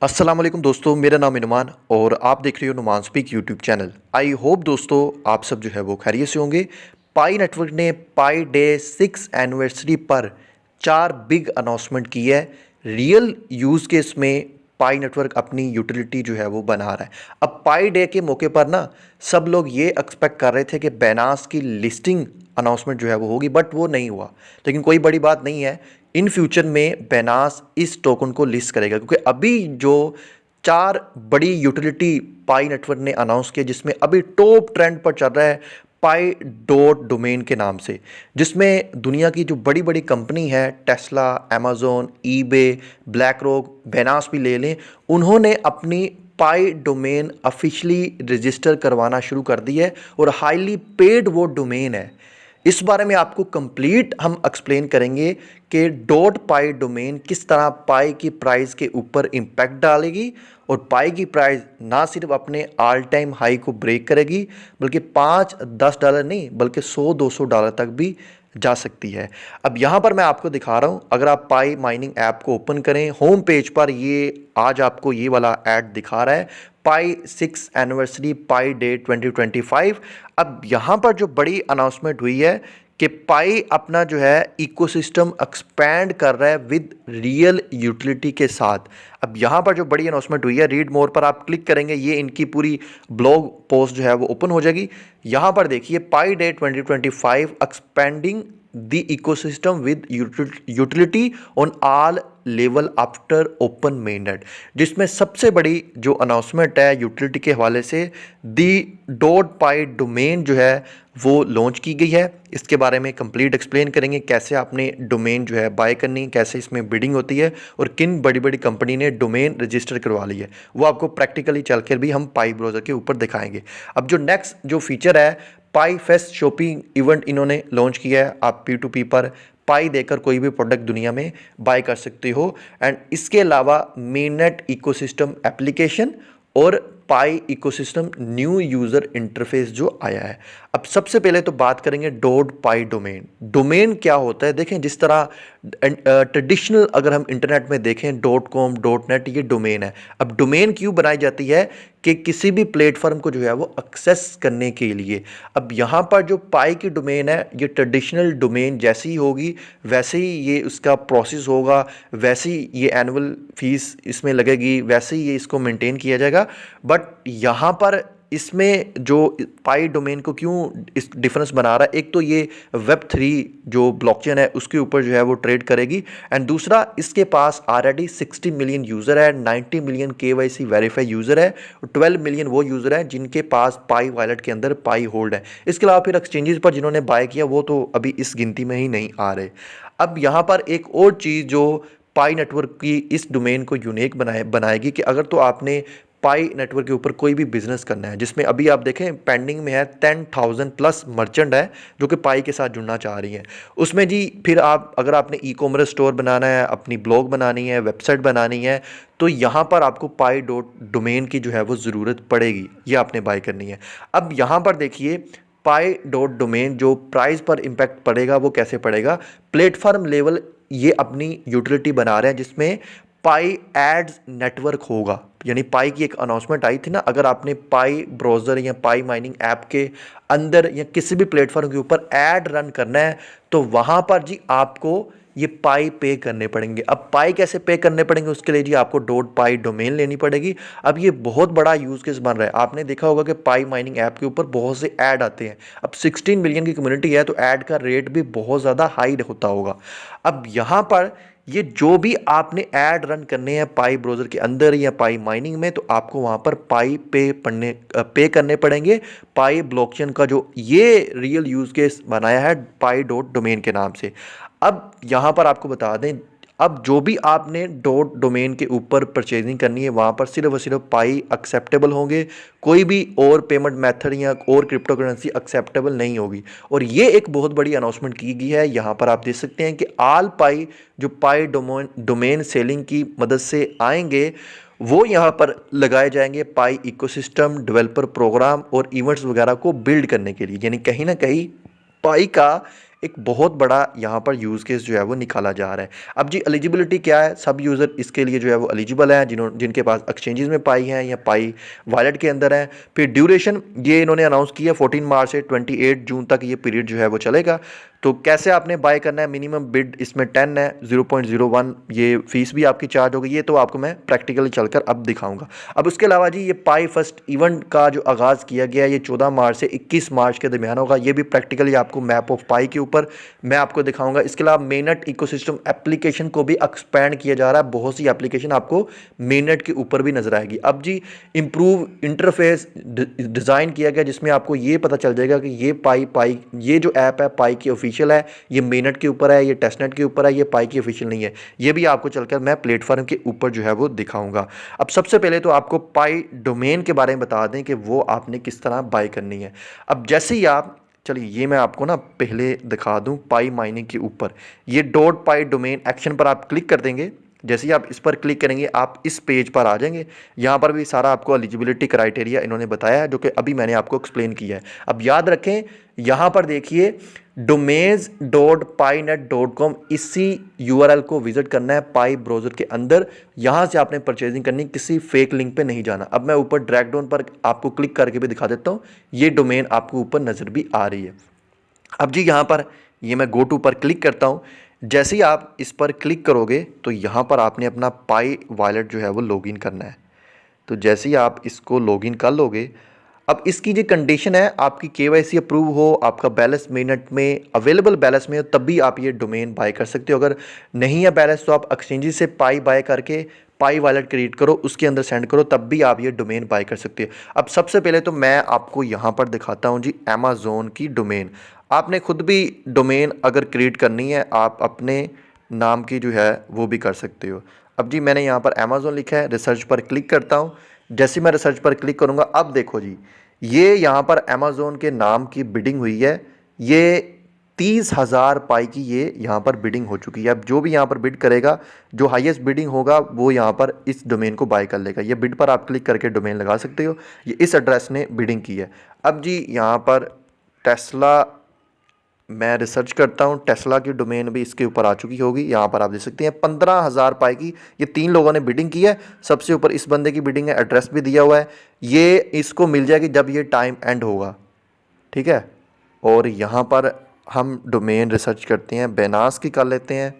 अस्सलाम वालेकुम दोस्तों, मेरा नाम है नुमान और आप देख रहे हो नुमान speak YouTube channel. I hope दोस्तों आप सब जो है वो खैरियत से होंगे। पाई नेटवर्क ने पाई डे 6 एनिवर्सरी पर 4 बिग अनाउंसमेंट की है। रियल यूज़ केस में पाई नेटवर्क अपनी यूटिलिटी जो है वो बना रहा है। अब पाई डे के मौके पर ना सब लोग ये एक्सपेक्ट कर रहे थे कि बैनास की लिस्टिंग अनाउंसमेंट जो है वो होगी, बट वो नहीं हुआ। लेकिन कोई बड़ी बात नहीं है, इन फ्यूचर में बैनास इस टोकन को लिस्ट करेगा, क्योंकि अभी जो 4 बड़ी यूटिलिटी पाई नेटवर्क ने अनाउंस किया, जिसमें अभी टॉप ट्रेंड पर चल रहा है पाई डॉट डोमेन के नाम से, जिसमें दुनिया की जो बड़ी बड़ी कंपनी है Tesla, Amazon, eBay, BlackRock, Binance भी ले लें, उन्होंने अपनी पाई डोमेन ऑफिशियली रजिस्टर करवाना शुरू कर दी है और हाईली पेड वो डोमेन है। इस बारे में आपको कंप्लीट हम एक्सप्लेन करेंगे कि डॉट पाई डोमेन किस तरह पाई की प्राइस के ऊपर इम्पैक्ट डालेगी और पाई की प्राइस ना सिर्फ अपने ऑल टाइम हाई को ब्रेक करेगी, बल्कि $5-10 नहीं बल्कि $100-200 तक भी जा सकती है। अब यहाँ पर मैं आपको दिखा रहा हूँ, अगर आप पाई माइनिंग ऐप को ओपन करें, होम पेज पर ये आज आपको ये वाला ऐड दिखा रहा है, पाई 6 एनिवर्सरी पाई डे 2025। अब यहाँ पर जो बड़ी अनाउंसमेंट हुई है कि पाई अपना जो है इकोसिस्टम एक्सपैंड कर रहा है विद रियल यूटिलिटी के साथ। अब यहाँ पर जो बड़ी अनाउंसमेंट हुई है, रीड मोर पर आप क्लिक करेंगे, ये इनकी पूरी ब्लॉग पोस्ट जो है वो ओपन हो जाएगी। यहाँ पर देखिए, Pi Day 2025 expanding the ecosystem with utility on all level after open mainnet, जिसमें सबसे बड़ी जो अनाउंसमेंट है यूटिलिटी के हवाले से, दी डॉट पाई डोमेन जो है वो लॉन्च की गई है। इसके बारे में कंप्लीट एक्सप्लेन करेंगे, कैसे आपने डोमेन जो है बाय करनी, कैसे इसमें बिडिंग होती है और किन बड़ी बड़ी कंपनी ने डोमेन रजिस्टर करवा ली है, वो आपको प्रैक्टिकली चलकर भी हम पाई ब्राउज़र के ऊपर दिखाएंगे। अब जो नेक्स्ट जो फीचर है, पाई फेस्ट शॉपिंग इवेंट इन्होंने लॉन्च किया है। आप P2P पर पाई देकर कोई भी प्रोडक्ट दुनिया में बाय कर सकते हो। एंड इसके अलावा मेननेट इकोसिस्टम एप्लीकेशन और पाई इकोसिस्टम न्यू यूज़र इंटरफेस जो आया है। अब सबसे पहले तो बात करेंगे डॉट पाई डोमेन। डोमेन क्या होता है? देखें, जिस तरह ट्रेडिशनल अगर हम इंटरनेट में देखें .com, .net, ये डोमेन है। अब डोमेन क्यों बनाई जाती है? कि किसी भी प्लेटफॉर्म को जो है वो एक्सेस करने के लिए। अब यहाँ पर जो पाई की डोमेन है, ये ट्रेडिशनल डोमेन जैसी ही होगी, वैसे ही ये उसका प्रोसेस होगा, वैसे ही ये एनुअल फीस इसमें लगेगी, वैसे ही ये इसको मेंटेन किया जाएगा। बट यहाँ पर इसमें जो पाई डोमेन को क्यों इस डिफरेंस बना रहा है, एक तो ये Web3 जो ब्लॉकचेन है उसके ऊपर जो है वो ट्रेड करेगी, एंड दूसरा इसके पास ऑलरेडी 60 मिलियन यूज़र है, 90 मिलियन KYC वेरीफाई यूज़र है, 12 मिलियन वो यूज़र हैं जिनके पास पाई वॉलेट के अंदर पाई होल्ड है। इसके अलावा फिर एक्सचेंजेस पर जिन्होंने बाय किया वो तो अभी इस गिनती में ही नहीं आ रहे। अब यहाँ पर एक और चीज़ जो पाई नेटवर्क की इस डोमेन को यूनिक बनाएगी कि अगर तो आपने पाई नेटवर्क के ऊपर कोई भी बिजनेस करना है, जिसमें अभी आप देखें पेंडिंग में है 10,000 प्लस मर्चेंट है जो कि पाई के साथ जुड़ना चाह रही हैं, उसमें जी फिर आप अगर आपने ई-कॉमर्स स्टोर बनाना है, अपनी ब्लॉग बनानी है, वेबसाइट बनानी है, तो यहाँ पर आपको पाई डॉट डोमेन की जो है वो ज़रूरत पड़ेगी, ये आपने बाय करनी है। अब यहाँ पर देखिए, पाई डॉट डोमेन जो प्राइस पर इम्पैक्ट पड़ेगा वो कैसे पड़ेगा? प्लेटफॉर्म लेवल ये अपनी यूटिलिटी बना रहे हैं जिसमें पाई एड्स नेटवर्क होगा। यानी पाई की एक अनाउंसमेंट आई थी ना, अगर आपने पाई ब्राउज़र या पाई माइनिंग ऐप के अंदर या किसी भी प्लेटफॉर्म के ऊपर ऐड रन करना है तो वहाँ पर जी आपको ये पाई पे करने पड़ेंगे। अब पाई कैसे पे करने पड़ेंगे? उसके लिए जी आपको डॉट पाई डोमेन लेनी पड़ेगी। अब ये बहुत बड़ा यूज़ केस बन रहा है। आपने देखा होगा कि पाई माइनिंग ऐप के ऊपर बहुत से ऐड आते हैं। अब 16 मिलियन की कम्युनिटी है तो ऐड का रेट भी बहुत ज़्यादा हाई होता होगा। अब यहाँ पर ये जो भी आपने ऐड रन करने हैं पाई ब्राउज़र के अंदर या पाई माइनिंग में, तो आपको वहाँ पर पाई पे करने पड़ेंगे। पाई ब्लॉकचेन का जो ये रियल यूज़ केस बनाया है पाई डॉट डोमेन के नाम से। अब यहाँ पर आपको बता दें, अब जो भी आपने डॉट डोमेन के ऊपर परचेजिंग करनी है वहाँ पर सिर्फ और सिर्फ पाई एक्सेप्टेबल होंगे, कोई भी और पेमेंट मेथड या और क्रिप्टो करेंसी एक्सेप्टेबल नहीं होगी। और ये एक बहुत बड़ी अनाउंसमेंट की गई है। यहाँ पर आप देख सकते हैं कि ऑल पाई जो पाई डोमेन सेलिंग की मदद से आएंगे वो यहाँ पर लगाए जाएंगे पाई इकोसिस्टम डेवलपर प्रोग्राम और इवेंट्स वगैरह को बिल्ड करने के लिए। यानी कहीं ना कहीं पाई का एक बहुत बड़ा यहाँ पर यूज़ केस जो है वो निकाला जा रहा है। अब जी एलिजिबिलिटी क्या है, सब यूज़र इसके लिए जो है वो एलिजिबल है जिनके पास एक्सचेंजेस में पाई हैं या पाई वॉलेट के अंदर है। फिर ड्यूरेशन ये इन्होंने अनाउंस किया 14 मार्च से 28 जून तक ये पीरियड जो है वो चलेगा। तो कैसे आपने बाय करना है, मिनिमम बिड इसमें 10 है, 0.01 ये फीस भी आपकी चार्ज होगी। ये तो आपको मैं प्रैक्टिकली चलकर अब दिखाऊंगा। अब उसके अलावा जी ये पाई फर्स्ट इवेंट का जो आगाज़ किया गया ये 14 मार्च से 21 मार्च के दरमियान होगा। ये भी प्रैक्टिकली आपको मैप ऑफ पाई के ऊपर मैं आपको दिखाऊंगा। इसके अलावा मेनट इकोसिस्टम एप्लीकेशन को भी एक्सपैंड किया जा रहा है, बहुत सी एप्लीकेशन आपको मेनट के ऊपर भी नजर आएगी। अब जी इम्प्रूव इंटरफेस डिज़ाइन किया गया जिसमें आपको ये पता चल जाएगा कि ये पाई ये जो ऐप है पाई की ऑफिशियल है, ये मेनट के ऊपर है, ये टेस्टनेट के ऊपर है, ये पाई की ऑफिशियल नहीं है। ये भी आपको चलकर मैं प्लेटफॉर्म के ऊपर जो है वो दिखाऊंगा। अब सबसे पहले तो आपको पाई डोमेन के बारे में बता दें कि वो आपने किस तरह बाय करनी है। अब जैसे ही आप, चलिए ये मैं आपको ना पहले दिखा दूं पाई माइनिंग के ऊपर, ये डॉट पाई डोमेन एक्शन पर आप क्लिक कर देंगे। जैसे ही आप इस पर क्लिक करेंगे आप इस पेज पर आ जाएंगे। यहाँ पर भी सारा आपको एलिजिबिलिटी क्राइटेरिया इन्होंने बताया है जो कि अभी मैंने आपको एक्सप्लेन किया है। अब याद रखें यहाँ पर देखिए domains.painet.com, इसी यूआरएल को विजिट करना है पाई ब्राउज़र के अंदर। यहाँ से आपने परचेजिंग करनी, किसी फेक लिंक पे नहीं जाना। अब मैं ऊपर ड्रैग डाउन पर आपको क्लिक करके भी दिखा देता हूँ, ये डोमेन आपको ऊपर नज़र भी आ रही है। अब जी यहाँ पर ये मैं गो टू पर क्लिक करता हूँ। जैसे ही आप इस पर क्लिक करोगे तो यहाँ पर आपने अपना पाई वॉलेट जो है वो लॉगिन करना है। तो जैसे ही आप इसको लॉगिन कर लोगे, अब इसकी जो कंडीशन है आपकी केवाईसी अप्रूव हो, आपका बैलेंस मिनट में अवेलेबल बैलेंस में हो, तब भी आप ये डोमेन बाय कर सकते हो। अगर नहीं है बैलेंस तो आप एक्सचेंजेस से पाई बाय करके पाई वॉलेट क्रिएट करो, उसके अंदर सेंड करो, तब भी आप ये डोमेन बाय कर सकते हो। अब सबसे पहले तो मैं आपको यहाँ पर दिखाता हूँ जी अमेज़न की डोमेन। आपने खुद भी डोमेन अगर क्रिएट करनी है आप अपने नाम की जो है वो भी कर सकते हो। अब जी मैंने यहाँ पर अमेज़न लिखा है, रिसर्च पर क्लिक करता हूँ। जैसे मैं रिसर्च पर क्लिक करूँगा अब देखो जी ये यहाँ पर अमेज़न के नाम की बिडिंग हुई है। ये 30,000 पाई की ये यहाँ पर बिडिंग हो चुकी है। अब जो भी यहाँ पर बिड करेगा, जो हाईएस्ट बिडिंग होगा वो यहाँ पर इस डोमेन को बाय कर लेगा। ये बिड पर आप क्लिक करके डोमेन लगा सकते हो। ये इस एड्रेस ने बिडिंग की है। अब जी यहाँ पर टेस्ला मैं रिसर्च करता हूँ, टेस्ला की डोमेन भी इसके ऊपर आ चुकी होगी। यहाँ पर आप देख सकते हैं 15,000 पाई की ये 3 लोगों ने बिडिंग की है। सबसे ऊपर इस बंदे की बिडिंग है, एड्रेस भी दिया हुआ है। ये इसको मिल जाएगी जब ये टाइम एंड होगा, ठीक है। और यहाँ पर हम डोमेन रिसर्च करते हैं, बेनास की कर लेते हैं।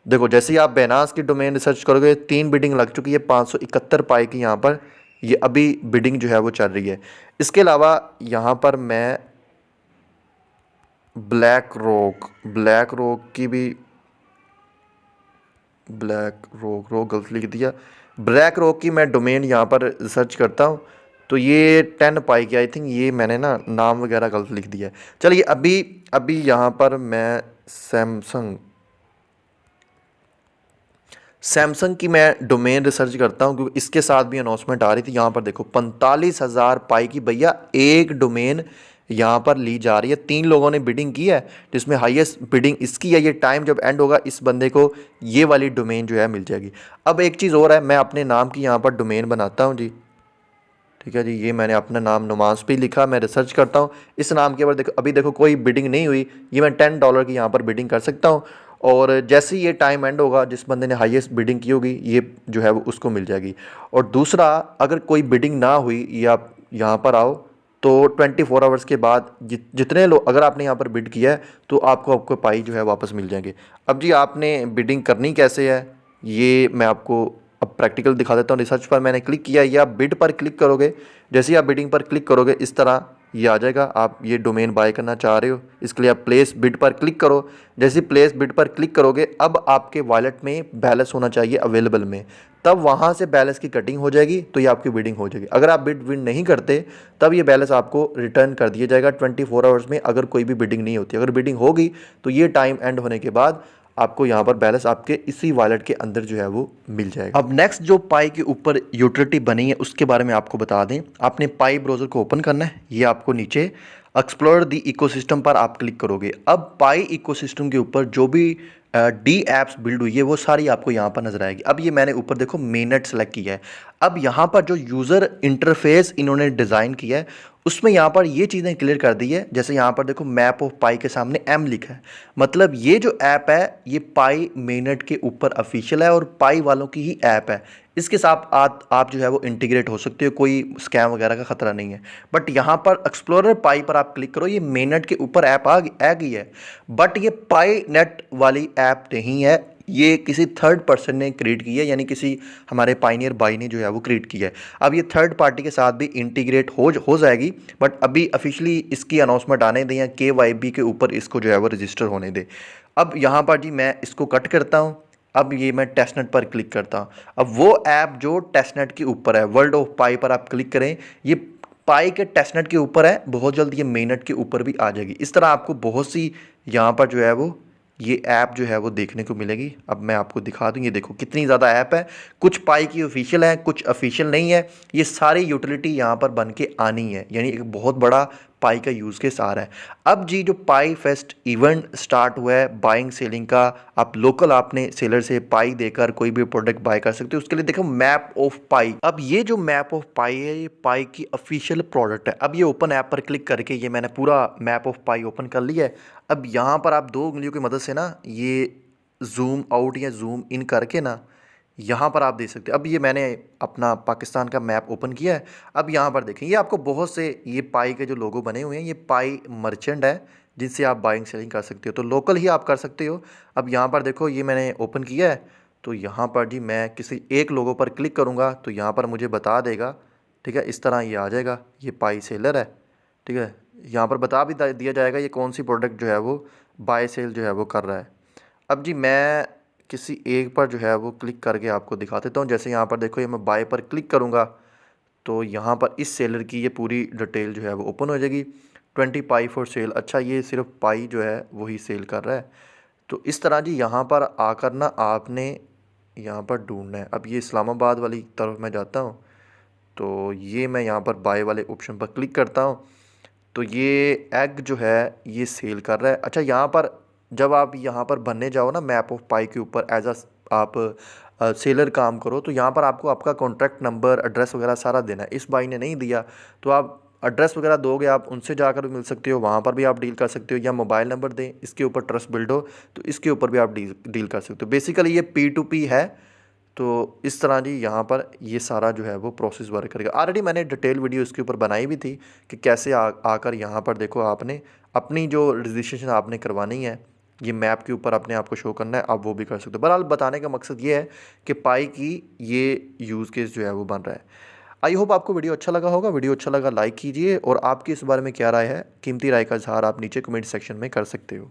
देखो जैसे ही आप बेनास की डोमेन रिसर्च करोगे 3 बिडिंग लग चुकी है, 571 पाई की यहाँ पर ये अभी बिडिंग जो है वो चल रही है। इसके अलावा यहाँ पर मैं ब्लैक रॉक की भी, ब्लैक रॉक गलत लिख दिया। ब्लैक रॉक की मैं डोमेन यहाँ पर रिसर्च करता हूँ तो ये 10 पाई की, आई थिंक ये मैंने ना नाम वगैरह गलत लिख दिया है। चलिए अभी यहाँ पर मैं सैमसंग की मैं डोमेन रिसर्च करता हूँ क्योंकि इसके साथ भी अनाउंसमेंट आ रही थी। यहाँ पर देखो 45,000 पाई की भैया एक डोमेन यहाँ पर ली जा रही है। 3 लोगों ने बिडिंग की है जिसमें हाईएस्ट बिडिंग इसकी है। ये टाइम जब एंड होगा इस बंदे को ये वाली डोमेन जो है मिल जाएगी। अब एक चीज़ और है, मैं अपने नाम की यहाँ पर डोमेन बनाता हूँ जी, ठीक है जी। ये मैंने अपना नाम नुमांस पे लिखा, मैं रिसर्च करता हूँ इस नाम के ऊपर। देखो अभी देखो कोई बिडिंग नहीं हुई, ये मैं $10 की यहाँ पर बिडिंग कर सकता हूँ। और जैसे ही ये टाइम एंड होगा जिस बंदे ने हाईएस्ट बिडिंग की होगी ये जो है वो उसको मिल जाएगी। और दूसरा अगर कोई बिडिंग ना हुई, ये आप यहाँ पर आओ तो 24 आवर्स के बाद जितने लोग अगर आपने यहाँ पर बिड किया है तो आपको पाई जो है वापस मिल जाएंगे। अब जी आपने बिडिंग करनी कैसे है ये मैं आपको अब प्रैक्टिकल दिखा देता हूँ। रिसर्च पर मैंने क्लिक किया, या बिड पर क्लिक करोगे, जैसे ही आप बिडिंग पर क्लिक करोगे इस तरह ये आ जाएगा। आप ये डोमेन बाय करना चाह रहे हो, इसके लिए आप प्लेस बिड पर क्लिक करो। जैसे प्लेस बिड पर क्लिक करोगे अब आपके वॉलेट में बैलेंस होना चाहिए अवेलेबल में, तब वहाँ से बैलेंस की कटिंग हो जाएगी तो ये आपकी बिडिंग हो जाएगी। अगर आप बिड विन नहीं करते तब ये बैलेंस आपको रिटर्न कर दिया जाएगा 24 आवर्स में, अगर कोई भी बिडिंग नहीं होती। अगर बिडिंग होगी तो ये टाइम एंड होने के बाद आपको यहाँ पर बैलेंस आपके इसी वॉलेट के अंदर जो है वो मिल जाएगा। अब नेक्स्ट जो पाई के ऊपर यूटिलिटी बनी है उसके बारे में आपको बता दें। आपने पाई ब्राउज़र को ओपन करना है, ये आपको नीचे एक्सप्लोर द इकोसिस्टम पर आप क्लिक करोगे। अब पाई इकोसिस्टम के ऊपर जो भी डी एप्स बिल्ड हुई है वो सारी आपको यहाँ पर नजर आएगी। अब ये मैंने ऊपर देखो मेनट सेलेक्ट किया है। अब यहाँ पर जो यूज़र इंटरफेस इन्होंने डिज़ाइन किया है उसमें यहाँ पर ये चीज़ें क्लियर कर दी है। जैसे यहाँ पर देखो मैप ऑफ पाई के सामने एम लिखा है, मतलब ये जो ऐप है ये पाई मेनट के ऊपर ऑफिशियल है और पाई वालों की ही ऐप है। इसके साथ आप जो है वो इंटीग्रेट हो सकते हो, कोई स्कैम वगैरह का खतरा नहीं है। बट यहाँ पर एक्सप्लोरर पाई पर आप क्लिक करो, ये मेनट के ऊपर ऐप आ गई है, बट ये पाई नेट वाली ऐप नहीं है, ये किसी थर्ड पर्सन ने क्रिएट की है, यानी किसी हमारे पाइनियर बाई ने जो है वो क्रिएट किया है। अब ये थर्ड पार्टी के साथ भी इंटीग्रेट हो जाएगी, बट अभी ऑफिशियली इसकी अनाउंसमेंट आने दें या KYB के ऊपर इसको जो है वो रजिस्टर होने दे। अब यहाँ पर जी मैं इसको कट करता हूँ, अब ये मैं टेस्टनेट पर क्लिक करता हूँ। अब वो ऐप जो टेस्टनेट के ऊपर है, वर्ल्ड ऑफ पाई पर आप क्लिक करें, ये पाई के टेस्टनेट के ऊपर है, बहुत जल्द ये मेनट के ऊपर भी आ जाएगी। इस तरह आपको बहुत सी यहाँ पर जो है वो ये ऐप जो है वो देखने को मिलेगी। अब मैं आपको दिखा दूँ, ये देखो कितनी ज़्यादा ऐप है, कुछ पाई की ऑफिशियल है, कुछ ऑफिशियल नहीं है। ये सारी यूटिलिटी यहाँ पर बन के आनी है, यानी एक बहुत बड़ा पाई का यूज़ केस आ रहा है। अब जी जो पाई फेस्ट इवेंट स्टार्ट हुआ है बाइंग सेलिंग का, आप लोकल आपने सेलर से पाई देकर कोई भी प्रोडक्ट बाय कर सकते हो। उसके लिए देखो मैप ऑफ पाई, अब ये जो मैप ऑफ पाई है ये पाई की ऑफिशियल प्रोडक्ट है। अब ये ओपन ऐप पर क्लिक करके ये मैंने पूरा मैप ऑफ पाई ओपन कर लिया है। अब यहाँ पर आप 2 उंगलियों की मदद से ना ये जूम आउट या जूम इन करके ना यहाँ पर आप देख सकते हैं। अब ये मैंने अपना पाकिस्तान का मैप ओपन किया है। अब यहाँ पर देखें, ये आपको बहुत से ये पाई के जो लोगो बने हुए हैं, ये पाई मर्चेंट है जिनसे आप बाइंग सेलिंग कर सकते हो, तो लोकल ही आप कर सकते हो। अब यहाँ पर देखो ये मैंने ओपन किया है, तो यहाँ पर जी मैं किसी एक लोगो पर क्लिक करूँगा तो यहाँ पर मुझे बता देगा, ठीक है, इस तरह ये आ जाएगा, ये पाई सेलर है, ठीक है। यहाँ पर बता भी दिया जाएगा ये कौन सी प्रोडक्ट जो है वो बाय सेल जो है वो कर रहा है। अब जी मैं किसी एक पर जो है वो क्लिक करके आपको दिखा देता हूँ। जैसे यहाँ पर देखो, ये मैं बाय पर क्लिक करूँगा तो यहाँ पर इस सेलर की ये पूरी डिटेल जो है वो ओपन हो जाएगी। 20 पाई फॉर सेल, अच्छा ये सिर्फ पाई जो है वही सेल कर रहा है। तो इस तरह जी यहाँ पर आकर ना आपने यहाँ पर ढूंढना है। अब ये इस्लामाबाद वाली तरफ मैं जाता हूँ, तो ये मैं यहाँ पर बाय वाले ऑप्शन पर क्लिक करता हूँ, तो ये एग जो है ये सेल कर रहा है। अच्छा यहाँ पर जब आप यहाँ पर बनने जाओ ना मैप ऑफ पाई के ऊपर एज आप सेलर काम करो, तो यहाँ पर आपको आपका कॉन्ट्रैक्ट नंबर एड्रेस वगैरह सारा देना है। इस भाई ने नहीं दिया तो आप एड्रेस वगैरह दोगे, आप उनसे जाकर भी मिल सकते हो, वहाँ पर भी आप डील कर सकते हो, या मोबाइल नंबर दें, इसके ऊपर ट्रस्ट बिल्ड हो तो इसके ऊपर भी आप डील कर सकते हो। बेसिकली ये P2P है। तो इस तरह जी यहाँ पर ये सारा जो है वो प्रोसेस वर्क करेगा। ऑलरेडी मैंने डिटेल वीडियो इसके ऊपर बनाई भी थी कि कैसे आकर यहाँ पर देखो आपने अपनी जो रजिस्ट्रेशन आपने करवानी है, ये मैप के ऊपर अपने आप को शो करना है, आप वो भी कर सकते हो। बहरहाल बताने का मकसद ये है कि पाई की ये यूज़ केस जो है वो बन रहा है। आई होप आपको वीडियो अच्छा लगा होगा। वीडियो अच्छा लगा लाइक कीजिए, और आपकी इस बारे में क्या राय है, कीमती राय का इजहार आप नीचे कमेंट सेक्शन में कर सकते हो।